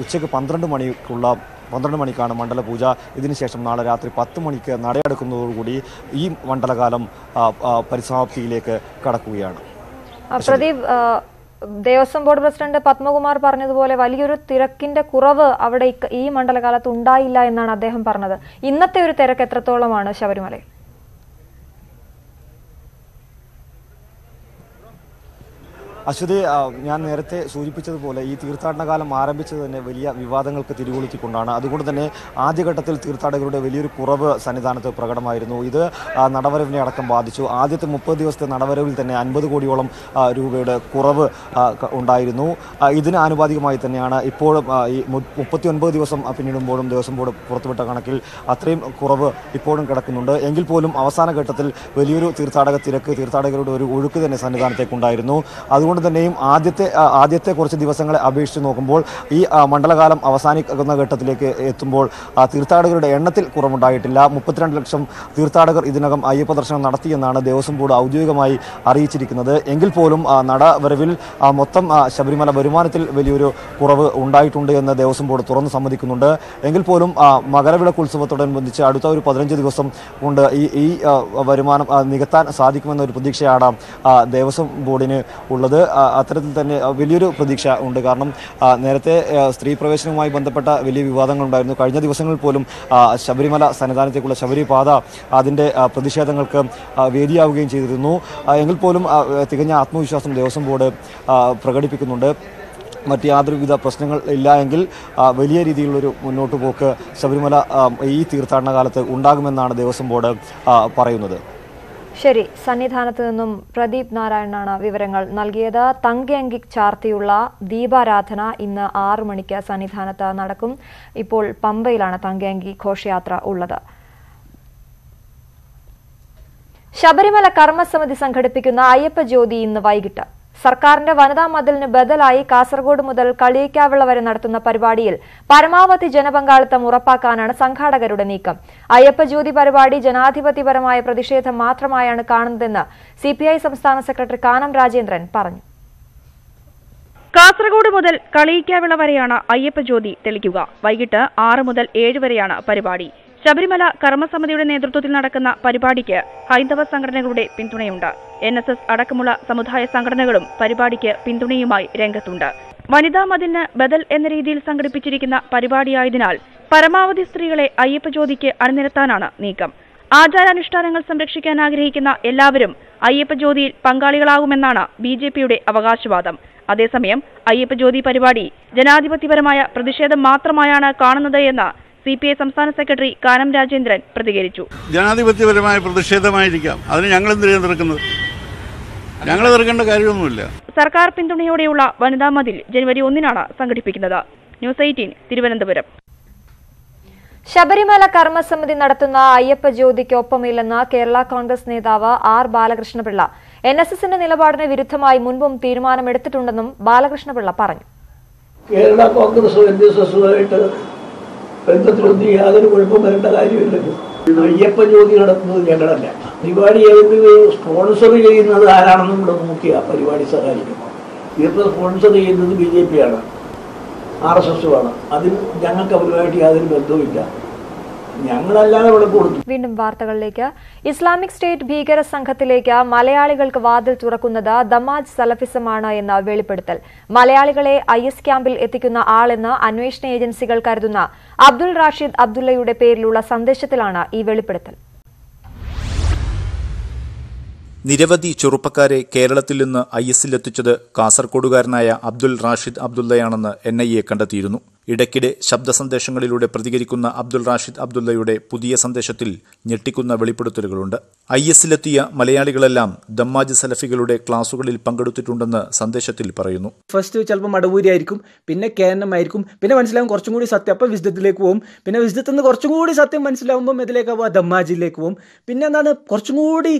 [SPEAKER 12] ഉച്ചയ്ക്ക് 12 മണിക്കാണ് മണ്ഡലപൂജ. ഇതിനുശേഷം നാളെ രാത്രി 10 മണിക്ക് നടയടക്കുന്നതോടുകൂടി ഈ മണ്ഡലകാലം പരിസമാപ്തിയിലേക്ക് കടക്കുകയാണ്.
[SPEAKER 1] പ്രദീപ്, ദേവസ്വം ബോർഡ് പ്രസിഡന്റ് പത്മകുമാർ പറഞ്ഞതുപോലെ വലിയൊരു തിരക്കിന്റെ കുറവ് അവിടെ ഈ മണ്ഡലകാലത്ത് ഉണ്ടായില്ല എന്നാണ് അദ്ദേഹം പറഞ്ഞത്. ഇന്നത്തെ ഒരു തിരക്ക് എത്രത്തോളമാണ് ശബരിമലയിൽ?
[SPEAKER 12] അശ്വതി, ഞാൻ നേരത്തെ സൂചിപ്പിച്ചതുപോലെ ഈ തീർത്ഥാടന കാലം ആരംഭിച്ചത് തന്നെ വലിയ വിവാദങ്ങൾക്ക് തിരികൊളുത്തിക്കൊണ്ടാണ്. അതുകൊണ്ട് തന്നെ ആദ്യഘട്ടത്തിൽ തീർത്ഥാടകരുടെ വലിയൊരു കുറവ് സന്നിധാനത്ത് പ്രകടമായിരുന്നു. ഇത് നടവരവിനെ അടക്കം ബാധിച്ചു. ആദ്യത്തെ 30 ദിവസത്തെ നടവരവിൽ തന്നെ 50 കോടിയോളം രൂപയുടെ കുറവ് ഉണ്ടായിരുന്നു. ഇതിന് ആനുപാതികമായി തന്നെയാണ് ഇപ്പോഴും ഈ 39 ദിവസം പിന്നിടുമ്പോഴും ദേവസ്വം ബോർഡ് പുറത്തുവിട്ട കണക്കിൽ അത്രയും കുറവ് ഇപ്പോഴും കിടക്കുന്നുണ്ട്. എങ്കിൽ പോലും അവസാന ഘട്ടത്തിൽ വലിയൊരു തീർത്ഥാടകരുടെ ഒരു ഒഴുക്ക് തന്നെ സന്നിധാനത്തേക്കുണ്ടായിരുന്നു. അതുകൊണ്ട് തന്നെയും ആദ്യത്തെ കുറച്ച് ദിവസങ്ങളെ അപേക്ഷിച്ച് നോക്കുമ്പോൾ ഈ മണ്ഡലകാലം അവസാനിക്കുന്ന ഘട്ടത്തിലേക്ക് എത്തുമ്പോൾ തീർത്ഥാടകരുടെ എണ്ണത്തിൽ കുറവുണ്ടായിട്ടില്ല. 32 ലക്ഷം തീർത്ഥാടകർ ഇതിനകം അയ്യപ്പ ദർശനം നടത്തിയെന്നാണ് ദേവസ്വം ബോർഡ് ഔദ്യോഗികമായി അറിയിച്ചിരിക്കുന്നത്. എങ്കിൽ പോലും നടവരവിൽ മൊത്തം ശബരിമല വരുമാനത്തിൽ വലിയൊരു കുറവ് ഉണ്ടായിട്ടുണ്ട് എന്ന് ദേവസ്വം ബോർഡ് തുറന്നു സമ്മതിക്കുന്നുണ്ട്. എങ്കിൽ പോലും മകരവിളക്ക് ഉത്സവത്തോടനുബന്ധിച്ച് അടുത്ത ഒരു 15 ദിവസം കൊണ്ട് ഈ വരുമാനം നികത്താൻ സാധിക്കുമെന്നൊരു പ്രതീക്ഷയാണ് ദേവസ്വം ബോർഡിന് ഉള്ളത്. അത്തരത്തിൽ തന്നെ വലിയൊരു പ്രതീക്ഷ ഉണ്ട്. കാരണം നേരത്തെ സ്ത്രീ പ്രവേശനവുമായി ബന്ധപ്പെട്ട വലിയ വിവാദങ്ങളുണ്ടായിരുന്നു. കഴിഞ്ഞ ദിവസങ്ങളിൽ പോലും ശബരിമല സന്നിധാനത്തേക്കുള്ള ശബരിപാത അതിൻ്റെ പ്രതിഷേധങ്ങൾക്ക് വേദിയാവുകയും ചെയ്തിരുന്നു. എങ്കിൽ പോലും തികഞ്ഞ ആത്മവിശ്വാസം ദേവസ്വം ബോർഡ് പ്രകടിപ്പിക്കുന്നുണ്ട്. മറ്റ് യാതൊരുവിധ പ്രശ്നങ്ങൾ ഇല്ല എങ്കിൽ വലിയ രീതിയിലുള്ളൊരു മുന്നോട്ട് പോക്ക് ശബരിമല ഈ തീർത്ഥാടന കാലത്ത് ഉണ്ടാകുമെന്നാണ് ദേവസ്വം ബോർഡ് പറയുന്നത്.
[SPEAKER 1] ശരി, സന്നിധാനത്ത് നിന്നും പ്രദീപ് നാരായണനാണ് വിവരങ്ങൾ നൽകിയത്. തങ്കയങ്കി ചാർത്തിയുള്ള ദീപാരാധന ഇന്ന് 6 മണിക്ക് സന്നിധാനത്ത് നടക്കും. ഇപ്പോൾ പമ്പയിലാണ് തങ്കയങ്കി ഘോഷയാത്ര ഉള്ളത്. ശബരിമല കർമ്മസമിതി സംഘടിപ്പിക്കുന്ന അയ്യപ്പ ജ്യോതി ഇന്ന് വൈകിട്ട് സർക്കാരിന്റെ വനിതാ മതിലിന് ബദലായി കാസർഗോഡ് മുതൽ കളിയിക്കാവിള വരെ നടത്തുന്ന പരിപാടിയിൽ പരമാവധി ജനപങ്കാളിത്തം ഉറപ്പാക്കാനാണ് സംഘാടകരുടെ നീക്കം. അയ്യപ്പ ജ്യോതി പരിപാടി ജനാധിപത്യപരമായ പ്രതിഷേധം മാത്രമായാണ് കാണുന്നതെന്ന് CPI സംസ്ഥാന സെക്രട്ടറി കാനം രാജേന്ദ്രൻ പറഞ്ഞു.
[SPEAKER 14] കാസർഗോഡ് മുതൽ കളിയിക്കാവിള വരെയാണ് അയ്യപ്പ ജ്യോതി തെളിക്കുക. വൈകിട്ട് 6 മുതൽ 7 വരെയാണ് പരിപാടി. ശബരിമല കർമ്മസമിതിയുടെ നേതൃത്വത്തിൽ നടക്കുന്ന പരിപാടിക്ക് ഹൈന്ദവ സംഘടനകളുടെ പിന്തുണയുണ്ട്. NSS അടക്കമുള്ള സമുദായ സംഘടനകളും പരിപാടിക്ക് പിന്തുണയുമായി രംഗത്തുണ്ട്. വനിതാ മതിലിന് ബദൽ എന്ന രീതിയിൽ സംഘടിപ്പിച്ചിരിക്കുന്ന പരിപാടിയായതിനാൽ പരമാവധി സ്ത്രീകളെ അയ്യപ്പ ജ്യോതിക്ക് അണിനിരത്താനാണ് നീക്കം. ആചാരാനുഷ്ഠാനങ്ങൾ സംരക്ഷിക്കാൻ ആഗ്രഹിക്കുന്ന എല്ലാവരും അയ്യപ്പ ജ്യോതിയിൽ പങ്കാളികളാകുമെന്നാണ് BJPയുടെ അവകാശവാദം. അതേസമയം അയ്യപ്പ ജ്യോതി പരിപാടി ജനാധിപത്യപരമായ പ്രതിഷേധം മാത്രമായാണ് കാണുന്നത് എന്ന് CPI സംസ്ഥാന സെക്രട്ടറി കാനം രാജേന്ദ്രൻ പ്രതികരിച്ചു.
[SPEAKER 15] ജനാധിപത്യപരമായ പ്രതിഷേധമായിരിക്കാം, അതിന് ഞങ്ങൾ എന്തിനാണ് എതിർക്കുന്നത്? ഞങ്ങൾ എതിർക്കേണ്ട കാര്യമൊന്നുമില്ല.
[SPEAKER 14] സർക്കാർ പിന്തുണയോടെയുള്ള വനിതാ മതിൽ ജനുവരി 1 സംഘടിപ്പിക്കുന്നത്. ന്യൂസ് 18 തിരുവനന്തപുരം.
[SPEAKER 1] ശബരിമല കർമ്മസമിതി നടത്തുന്ന അയ്യപ്പ ജ്യോതിക്കൊപ്പമില്ലെന്ന് കേരള കോൺഗ്രസ് നേതാവ് R. ബാലകൃഷ്ണപിള്ള. NSSന്റെ നിലപാടിന് വിരുദ്ധമായി മുൻപും തീരുമാനമെടുത്തിട്ടുണ്ടെന്നും ബാലകൃഷ്ണപിള്ള പറഞ്ഞു.
[SPEAKER 7] കേരള കോൺഗ്രസ് NSSുമായിട്ട് ബന്ധത്തിലൊന്നും യാതൊരു കുഴപ്പം വരേണ്ട കാര്യമില്ലല്ലോ. അയ്യപ്പ ജ്യോതി നടത്തുന്നത് ഞങ്ങളല്ല. പരിപാടി സ്പോൺസർ ചെയ്യുന്നത് ആരാണെന്നും കൂടെ നോക്കിയാ പരിപാടി സഹായിക്കും. ഇതിപ്പോൾ സ്പോൺസർ ചെയ്യുന്നത് BJP ആണ്, RSSുമാണ്. അതിൽ ഞങ്ങൾക്ക് അവരുമായിട്ട് യാതൊരു ബന്ധവുമില്ല. ഞങ്ങളല്ലാതെ ഇവിടെ കൊടുത്തു.
[SPEAKER 1] വീണ്ടും വാർത്തകളിലേക്ക്. ഇസ്ലാമിക് സ്റ്റേറ്റ് ഭീകര സംഘത്തിലേക്ക് മലയാളികൾക്ക് വാതിൽ തുറക്കുന്നത് ദമാജ് സലഫിസമാണ് എന്ന വെളിപ്പെടുത്തൽ. മലയാളികളെ IS ക്യാമ്പിൽ എത്തിക്കുന്ന ആളെന്ന് അന്വേഷണ ഏജൻസികൾ കരുതുന്ന അബ്ദുൾ റാഷിദ് അബ്ദുള്ളയുടെ പേരിലുള്ള സന്ദേശത്തിലാണ് ഈ വെളിപ്പെടുത്തൽ.
[SPEAKER 16] നിരവധി ചെറുപ്പക്കാരെ കേരളത്തിൽ നിന്ന് ISലെത്തിച്ചത് കാസർകോടുകാരനായ അബ്ദുൾ റാഷിദ് അബ്ദുള്ളയാണെന്ന് NIA കണ്ടെത്തിയിരുന്നു. ഇടയ്ക്കിടെ ശബ്ദ സന്ദേശങ്ങളിലൂടെ പ്രതികരിക്കുന്ന അബ്ദുൾ റാഷിദ് അബ്ദുള്ളയുടെ പുതിയ സന്ദേശത്തിൽ ഞെട്ടിക്കുന്ന വെളിപ്പെടുത്തലുകളുണ്ട്. ISലെത്തിയ മലയാളികളെല്ലാം ദമ്മാജ് സലഫികളുടെ ക്ലാസുകളിൽ പങ്കെടുത്തിട്ടുണ്ടെന്ന് സന്ദേശത്തിൽ പറയുന്നു.
[SPEAKER 17] ഫസ്റ്റ് ചിലപ്പോൾ മടവൂരി ആയിരിക്കും, പിന്നെ KNM ആയിരിക്കും, പിന്നെ മനസ്സിലാവും കുറച്ചും കൂടി സത്യം, അപ്പോൾ വിസ്ഡത്തിലേക്ക് പോകും, പിന്നെ വിസ്ഡത്തിൽ നിന്ന് കുറച്ചും കൂടി സത്യം മനസ്സിലാവുമ്പോൾ ഇതിലേക്ക് പോവാം, ദമ്മാജിലേക്ക് പോകും, പിന്നെ എന്താണ് കുറച്ചും കൂടി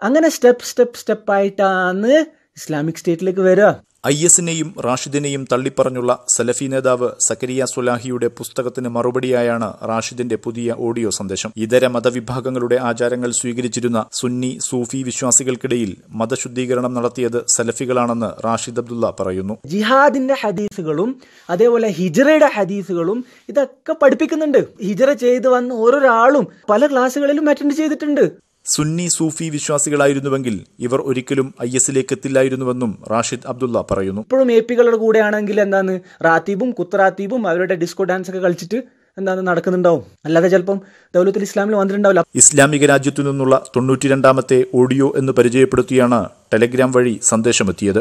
[SPEAKER 17] അങ്ങനെ സ്റ്റെപ്പായിട്ടാണ് ഇസ്ലാമിക് സ്റ്റേറ്റിലേക്ക് വരിക.
[SPEAKER 16] ISനെയും റാഷിദിനെയും തള്ളിപ്പറഞ്ഞുള്ള സലഫി നേതാവ് സക്കരിയ സുലാഹിയുടെ പുസ്തകത്തിന് മറുപടിയായാണ് റാഷിദിന്റെ പുതിയ ഓഡിയോ സന്ദേശം. ഇതര മതവിഭാഗങ്ങളുടെ ആചാരങ്ങൾ സ്വീകരിച്ചിരുന്ന സുന്നി സൂഫി വിശ്വാസികൾക്കിടയിൽ മതശുദ്ധീകരണം നടത്തിയത് സലഫികളാണെന്ന് റാഷിദ് അബ്ദുള്ള പറയുന്നു.
[SPEAKER 17] ജിഹാദിന്റെ ഹദീസുകളും അതേപോലെ ഹിജ്റയുടെ ഹദീസുകളും ഇതൊക്കെ പഠിപ്പിക്കുന്നുണ്ട്. ഹിജ്റ ചെയ്ത് വന്ന ഓരോരാളും പല ക്ലാസ്സുകളിലും അറ്റൻഡ് ചെയ്തിട്ടുണ്ട്.
[SPEAKER 16] സുന്നി സൂഫി വിശ്വാസികളായിരുന്നുവെങ്കിൽ ഇവർ ഒരിക്കലും ISലേക്ക് എത്തില്ലായിരുന്നുവെന്നും റാഷിദ് അബ്ദുള്ള പറയുന്നു.
[SPEAKER 17] ഇപ്പോഴും APകളുടെ കൂടെ ആണെങ്കിൽ എന്താണ് റാത്തീബും കുത്തറാത്തീബും അവരുടെ ഡിസ്കോ ഡാൻസ് ഒക്കെ കളിച്ചിട്ട് എന്താണ് നടക്കുന്നുണ്ടാവും, അല്ലാതെ ചിലപ്പം ദൗലത്തുൽ ഇസ്ലാമിൽ വന്നിട്ടുണ്ടാവില്ല.
[SPEAKER 16] ഇസ്ലാമിക രാജ്യത്തു നിന്നുള്ള 92ാമത്തെ ഓഡിയോ എന്ന് പരിചയപ്പെടുത്തിയാണ് ടെലഗ്രാം വഴി സന്ദേശമെത്തിയത്.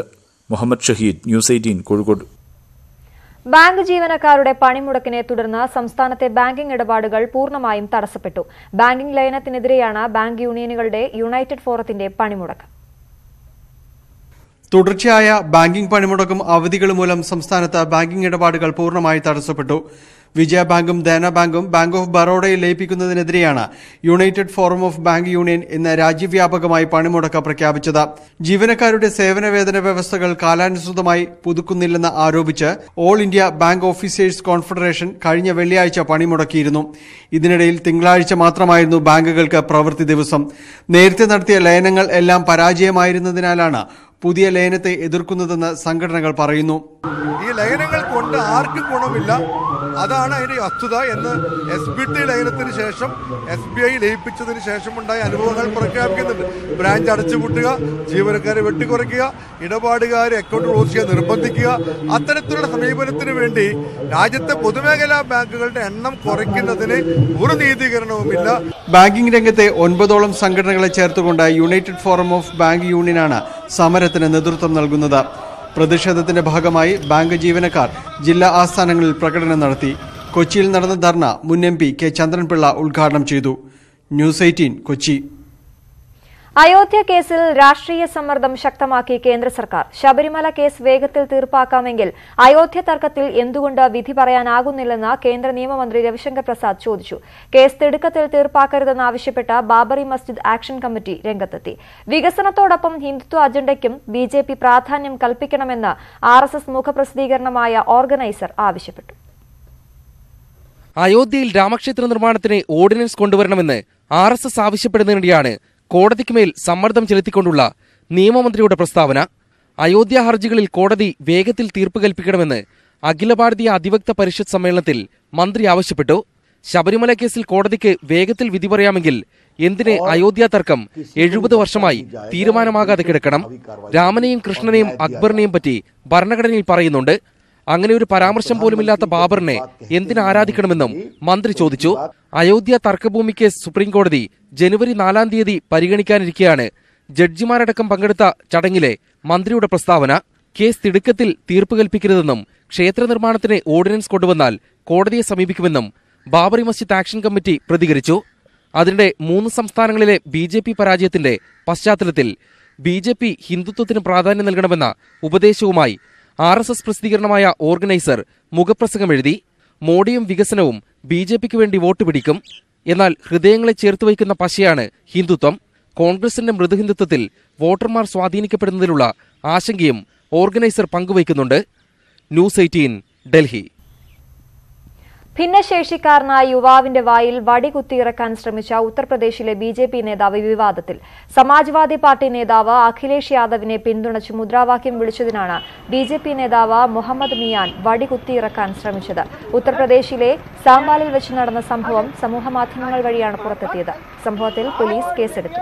[SPEAKER 16] മുഹമ്മദ് ഷഹീദ്, ന്യൂസ് 18 കോഴിക്കോട്.
[SPEAKER 1] ബാങ്ക് ജീവനക്കാരുടെ പണിമുടക്കിനെ തുടർന്ന് സംസ്ഥാനത്തെ ബാങ്കിംഗ് ഇടപാടുകൾ പൂർണ്ണമായും തടസ്സപ്പെട്ടു. ബാങ്കിംഗ് ലയനത്തിനെതിരെയാണ് ബാങ്ക് യൂണിയനുകളുടെ യുണൈറ്റഡ് ഫോറത്തിന്റെ പണിമുടക്ക്.
[SPEAKER 18] തുടർച്ചയായ ബാങ്കിംഗ് പണിമുടക്കും അവധികളും മൂലം സംസ്ഥാനത്ത് ബാങ്കിംഗ് ഇടപാടുകൾ പൂർണ്ണമായി തടസ്സപ്പെട്ടു. വിജയ ബാങ്കും ദേന ബാങ്കും ബാങ്ക് ഓഫ് ബറോഡയിൽ ലയിപ്പിക്കുന്നതിനെതിരെയാണ് united forum of bank union ഇന്ന് രാജ്യവ്യാപകമായി പണിമുടക്ക് പ്രഖ്യാപിച്ചത്. ജീവനക്കാരുടെ സേവന വേതന വ്യവസ്ഥകൾ കാലാനുസൃതമായി പുതുക്കുന്നില്ലെന്ന് ആരോപിച്ച് all India bank officers confederation കഴിഞ്ഞ വെള്ളിയാഴ്ച പണിമുടക്കിയിരുന്നു. ഇതിനിടയിൽ തിങ്കളാഴ്ച മാത്രമായിരുന്നു ബാങ്കുകൾക്ക് പ്രവൃത്തി ദിവസം. നേരത്തെ നടത്തിയ ലയനങ്ങൾ എല്ലാം പരാജയമായിരുന്നതിനാലാണ് പുതിയ ലയനത്തെ എതിർക്കുന്നതെന്ന് സംഘടനകൾ പറയുന്നു.
[SPEAKER 19] ഈ ലയനങ്ങൾ കൊണ്ട് ആർക്കും ഗുണമില്ല, അതാണ് അതിന്റെ വസ്തുത എന്ന് SBT ലയനത്തിന് ശേഷം SBI ലയിപ്പിച്ചതിന് ശേഷമുണ്ടായ അനുഭവങ്ങൾ പ്രഖ്യാപിക്കുന്നുണ്ട്. ബ്രാഞ്ച് അടച്ചുപൂട്ടുക, ജീവനക്കാരെ വെട്ടിക്കുറയ്ക്കുക, ഇടപാടുകാരെ അക്കൗണ്ട് ക്ലോസ് ചെയ്യാൻ നിർബന്ധിക്കുക, അത്തരത്തിലുള്ള സമീപനത്തിന് വേണ്ടി രാജ്യത്തെ പൊതുമേഖലാ ബാങ്കുകളുടെ എണ്ണം കുറയ്ക്കുന്നതിന് ഒരു നീതീകരണവുമില്ല.
[SPEAKER 18] ബാങ്കിംഗ് രംഗത്തെ 9ഓളം സംഘടനകളെ ചേർത്തുകൊണ്ട് യുണൈറ്റഡ് ഫോറം ഓഫ് ബാങ്ക് യൂണിയനാണ് സമരത്തിന് നേതൃത്വം നൽകുന്നത്. പ്രതിഷേധത്തിന്റെ ഭാഗമായി ബാങ്ക് ജീവനക്കാർ ജില്ലാ ആസ്ഥാനങ്ങളിൽ പ്രകടനം നടത്തി. കൊച്ചിയിൽ നടന്ന ധർണ മുൻ MP K. ചന്ദ്രൻപിള്ള ഉദ്ഘാടനം ചെയ്തു. ന്യൂസ് 18 കൊച്ചി.
[SPEAKER 1] അയോധ്യ കേസിൽ രാഷ്ട്രീയ സമ്മർദ്ദം ശക്തമാക്കി കേന്ദ്ര സർക്കാർ. ശബരിമല കേസ് വേഗത്തിൽ തീർപ്പാക്കാമെങ്കിൽ അയോധ്യ തർക്കത്തിൽ എന്തുകൊണ്ട് വിധി പറയാനാകുന്നില്ലെന്ന് കേന്ദ്ര നിയമമന്ത്രി രവിശങ്കർ പ്രസാദ് ചോദിച്ചു. കേസ് തിടുക്കത്തിൽ തീർപ്പാക്കരുതെന്നാവശ്യപ്പെട്ട് ബാബറി മസ്ജിദ് ആക്ഷൻ കമ്മിറ്റി രംഗത്തെത്തി. വികസനത്തോടൊപ്പം ഹിന്ദുത്വ അജണ്ടയ്ക്കും BJP പ്രാധാന്യം കൽപ്പിക്കണമെന്ന് RSS മുഖപ്രസിദ്ധീകരണമായ ഓർഗനൈസർ ആവശ്യപ്പെട്ടു.
[SPEAKER 20] അയോധ്യയിൽ രാമക്ഷേത്ര നിർമ്മാണത്തിന് ഓർഡിനൻസ് കൊണ്ടുവരണമെന്ന് RSS ആവശ്യപ്പെടുന്നതിനിടെയാണ് കോടതിക്ക് മേൽ സമ്മർദ്ദം ചെലുത്തിക്കൊണ്ടുള്ള നിയമമന്ത്രിയുടെ പ്രസ്താവന. അയോധ്യ ഹർജികളിൽ കോടതി വേഗത്തിൽ തീർപ്പ് കൽപ്പിക്കണമെന്ന് അഖില ഭാരതീയ അധിവക്ത പരിഷത്ത് സമ്മേളനത്തിൽ മന്ത്രി ആവശ്യപ്പെട്ടു. ശബരിമല കേസിൽ കോടതിക്ക് വേഗത്തിൽ വിധി പറയാമെങ്കിൽ എന്തിന് അയോധ്യ തർക്കം 70 വർഷമായി തീരുമാനമാകാതെ കിടക്കണം? രാമനെയും കൃഷ്ണനെയും അക്ബറിനെയും പറ്റി ഭരണഘടനയിൽ പറയുന്നുണ്ട്. അങ്ങനെ ഒരു പരാമർശം പോലുമില്ലാത്ത ബാബറിനെ എന്തിന് ആരാധിക്കണമെന്നും മന്ത്രി ചോദിച്ചു. അയോധ്യ തർക്കഭൂമിക്ക് സുപ്രീംകോടതി ജനുവരി 4-ാം തീയതി പരിഗണിക്കാനിരിക്കെയാണ് ജഡ്ജിമാരടക്കം പങ്കെടുത്ത ചടങ്ങിലെ മന്ത്രിയുടെ പ്രസ്താവന. കേസ് തിടുക്കത്തിൽ തീർപ്പ് കൽപ്പിക്കരുതെന്നും ക്ഷേത്ര നിർമ്മാണത്തിന് ഓർഡിനൻസ് കൊണ്ടുവന്നാൽ കോടതിയെ സമീപിക്കുമെന്നും ബാബറി മസ്ജിദ് ആക്ഷൻ കമ്മിറ്റി പ്രതികരിച്ചു. അതിനിടെ 3 സംസ്ഥാനങ്ങളിലെ BJP പരാജയത്തിന്റെ പശ്ചാത്തലത്തിൽ BJP ഹിന്ദുത്വത്തിന് പ്രാധാന്യം നൽകണമെന്ന ഉപദേശവുമായി RSS പ്രസിദ്ധീകരണമായ ഓർഗനൈസർ മുഖപ്രസംഗം എഴുതി. മോഡിയും വികസനവും BJPക്ക് വേണ്ടി വോട്ട് പിടിക്കും, എന്നാൽ ഹൃദയങ്ങളെ ചേർത്തുവയ്ക്കുന്ന പശയാണ് ഹിന്ദുത്വം. കോൺഗ്രസിന്റെ മൃദുഹിന്ദുത്വത്തിൽ വോട്ടർമാർ സ്വാധീനിക്കപ്പെടുന്നതിലുള്ള ആശങ്കയും ഓർഗനൈസർ പങ്കുവയ്ക്കുന്നുണ്ട്. ന്യൂസ് 18 ഡൽഹി.
[SPEAKER 1] ഭിന്നശേഷിക്കാരനായ യുവാവിന്റെ വായിൽ വടി കുത്തിയിറക്കാൻ ശ്രമിച്ച ഉത്തർപ്രദേശിലെ BJP നേതാവ് വിവാദത്തിൽ. സമാജ്വാദി പാർട്ടി നേതാവ് അഖിലേഷ് യാദവിനെ പിന്തുണച്ച് മുദ്രാവാക്യം വിളിച്ചതിനാണ് BJP നേതാവ് മുഹമ്മദ് മിയാൻ വടി കുത്തിയിറക്കാൻ ശ്രമിച്ചത്. ഉത്തർപ്രദേശിലെ സാംബാലിൽ വെച്ച് നടന്ന സംഭവം സമൂഹമാധ്യമങ്ങൾ വഴിയാണ് പുറത്തെത്തിയത്. സംഭവത്തിൽ പോലീസ് കേസെടുത്തു.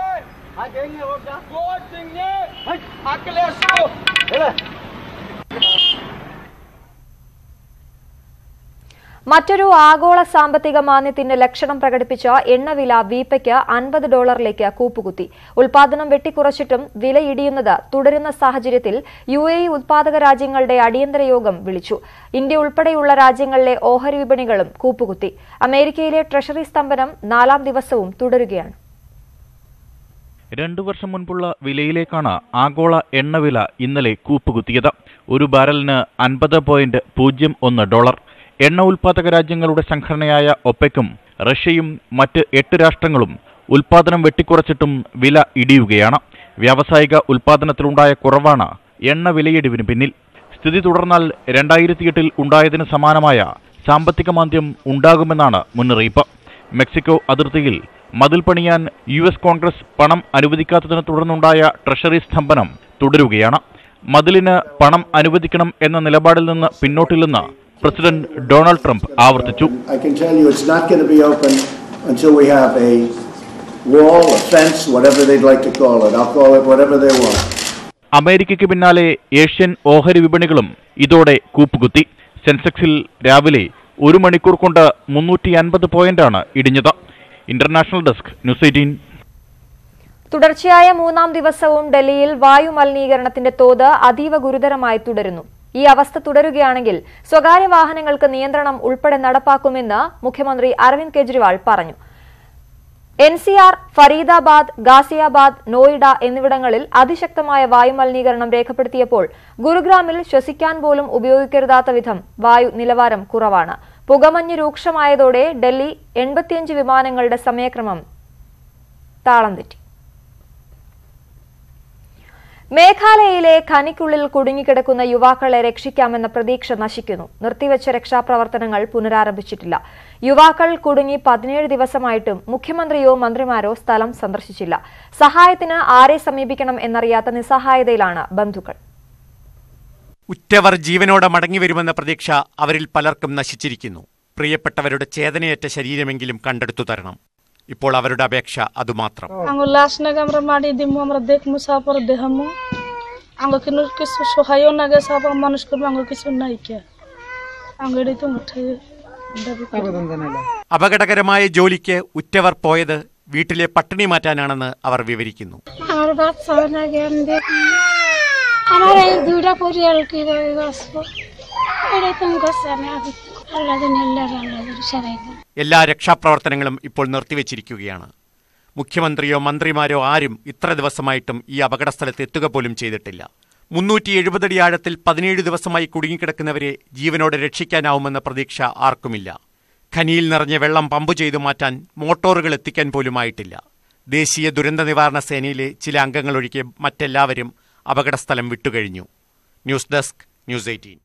[SPEAKER 1] മറ്റൊരു ആഗോള സാമ്പത്തിക മാന്ദ്യത്തിന്റെ ലക്ഷണം പ്രകടിപ്പിച്ച എണ്ണവില വീപ്പയ്ക്ക് $50 കൂപ്പുകുത്തി. ഉൽപാദനം വെട്ടിക്കുറച്ചിട്ടും വില ഇടിയുന്നത് തുടരുന്ന സാഹചര്യത്തിൽ UAE ഉത്പാദക രാജ്യങ്ങളുടെ അടിയന്തര യോഗം വിളിച്ചു. ഇന്ത്യ ഉൾപ്പെടെയുള്ള രാജ്യങ്ങളിലെ ഓഹരി വിപണികളും കൂപ്പുകുത്തി. അമേരിക്കയിലെ ട്രഷറി സ്തംഭനം 4ാം ദിവസവും തുടരുകയാണ്.
[SPEAKER 2] 2 വർഷം മുൻപുള്ള വിലയിലേക്കാണ് ആഗോള എണ്ണവില ഇന്നലെ കൂപ്പുകുത്തിയത്. ഒരു ബാരലിന് $50.01. എണ്ണ ഉൽപാദക രാജ്യങ്ങളുടെ സംഘടനയായ ഒപെക്കും റഷ്യയും മറ്റ് 8 രാഷ്ട്രങ്ങളും ഉൽപാദനം വെട്ടിക്കുറച്ചിട്ടും വില ഇടിയുകയാണ്. വ്യാവസായിക ഉൽപാദനത്തിലുണ്ടായ കുറവാണ് എണ്ണ വിലയിടിവിന് പിന്നിൽ. സ്ഥിതി തുടർന്നാൽ 2008 ഉണ്ടായതിന് സമാനമായ സാമ്പത്തിക മാന്ദ്യം ഉണ്ടാകുമെന്നാണ് മുന്നറിയിപ്പ്. മെക്സിക്കോ അതിർത്തിയിൽ മതിൽ പണിയാൻ US കോൺഗ്രസ് പണം അനുവദിക്കാത്തതിനെ തുടർന്നുണ്ടായ ട്രഷറി സ്തംഭനം തുടരുകയാണ്. മതിലിന് പണം അനുവദിക്കണം എന്ന നിലപാടിൽ നിന്ന് പിന്നോട്ടില്ലെന്ന് പ്രസിഡന്റ് ഡൊണാൾഡ് ട്രംപ് ആവർത്തിച്ചു. അമേരിക്കയ്ക്ക് പിന്നാലെ ഏഷ്യൻ ഓഹരി വിപണികളും ഇതോടെ കൂപ്പുകുത്തി. സെൻസെക്സിൽ രാവിലെ 1 മണിക്കൂർ കൊണ്ട് 350 പോയിന്റാണ് ഇടിഞ്ഞത്. International desk news 18.
[SPEAKER 1] തുടർച്ചയായ 3ാം ദിവസവും ഡൽഹിയിൽ വായു മലിനീകരണത്തിന്റെ തോത് അതീവ ഗുരുതരമായി തുടരുന്നു. ഈ അവസ്ഥ തുടരുകയാണെങ്കിൽ സ്വകാര്യ വാഹനങ്ങൾക്ക് നിയന്ത്രണം ഉൾപ്പെടെ നടപ്പാക്കുമെന്ന് മുഖ്യമന്ത്രി അരവിന്ദ് കെജ്രിവാൾ പറഞ്ഞു. NCR, ഫരീദാബാദ്, ഗാസിയാബാദ്, നോയിഡ എന്നിവിടങ്ങളിൽ അതിശക്തമായ വായു മലിനീകരണം രേഖപ്പെടുത്തിയപ്പോൾ ഗുരുഗ്രാമിൽ ശ്വസിക്കാൻ പോലും ഉപയോഗിക്കരുതാത്ത വിധം വായു നിലവാരം കുറവാണ്. പുകമഞ്ഞ് രൂക്ഷമായതോടെ ഡൽഹി 85 വിമാനങ്ങളുടെ സമയക്രമം താളം തെറ്റി. മേഘാലയയിലെ ഖനിക്കുള്ളിൽ കുടുങ്ങിക്കിടക്കുന്ന യുവാക്കളെ രക്ഷിക്കാമെന്ന പ്രതീക്ഷ നശിക്കുന്നു. നിർത്തിവെച്ച രക്ഷാപ്രവർത്തനങ്ങൾ പുനരാരംഭിച്ചിട്ടില്ല. യുവാക്കൾ കുടുങ്ങി 17 ദിവസമായിട്ടും മുഖ്യമന്ത്രിയോ മന്ത്രിമാരോ സ്ഥലം സന്ദർശിച്ചില്ല. സഹായത്തിന് ആരെ സമീപിക്കണം എന്നറിയാത്ത നിസ്സഹായതയിലാണ് ബന്ധുക്കൾ.
[SPEAKER 21] ഉറ്റവർ ജീവനോടെ മടങ്ങിവരുമെന്ന പ്രതീക്ഷ അവരിൽ പലർക്കും നശിച്ചിരിക്കുന്നു. പ്രിയപ്പെട്ടവരുടെ ചേതനയേറ്റ ശരീരമെങ്കിലും കണ്ടെടുത്തു തരണം. ഇപ്പോൾ അവരുടെ അപേക്ഷ അതുമാത്രം. അപകടകരമായ ജോലിക്ക് ഉറ്റവർ പോയത് വീട്ടിലെ പട്ടിണി മാറ്റാനാണെന്ന് അവർ വിവരിക്കുന്നു. എല്ലാ രക്ഷാപ്രവർത്തനങ്ങളും ഇപ്പോൾ നിർത്തിവെച്ചിരിക്കുകയാണ്. മുഖ്യമന്ത്രിയോ മന്ത്രിമാരോ ആരും ഇത്ര ദിവസമായിട്ടും ഈ അപകടസ്ഥലത്ത് എത്തുക പോലും ചെയ്തിട്ടില്ല. 370 അടി ആഴത്തിൽ 17 ദിവസമായി കുടുങ്ങിക്കിടക്കുന്നവരെ ജീവനോടെ രക്ഷിക്കാനാവുമെന്ന പ്രതീക്ഷ ആർക്കുമില്ല. ഖനിയിൽ നിറഞ്ഞ വെള്ളം പമ്പ് ചെയ്തു മാറ്റാൻ മോട്ടോറുകൾ എത്തിക്കാൻ പോലുമായിട്ടില്ല. ദേശീയ ദുരന്ത നിവാരണ സേനയിലെ ചില അംഗങ്ങളൊഴികെ മറ്റെല്ലാവരും അപകടസ്ഥലം വിട്ടുകഴിഞ്ഞു. News desk news 18.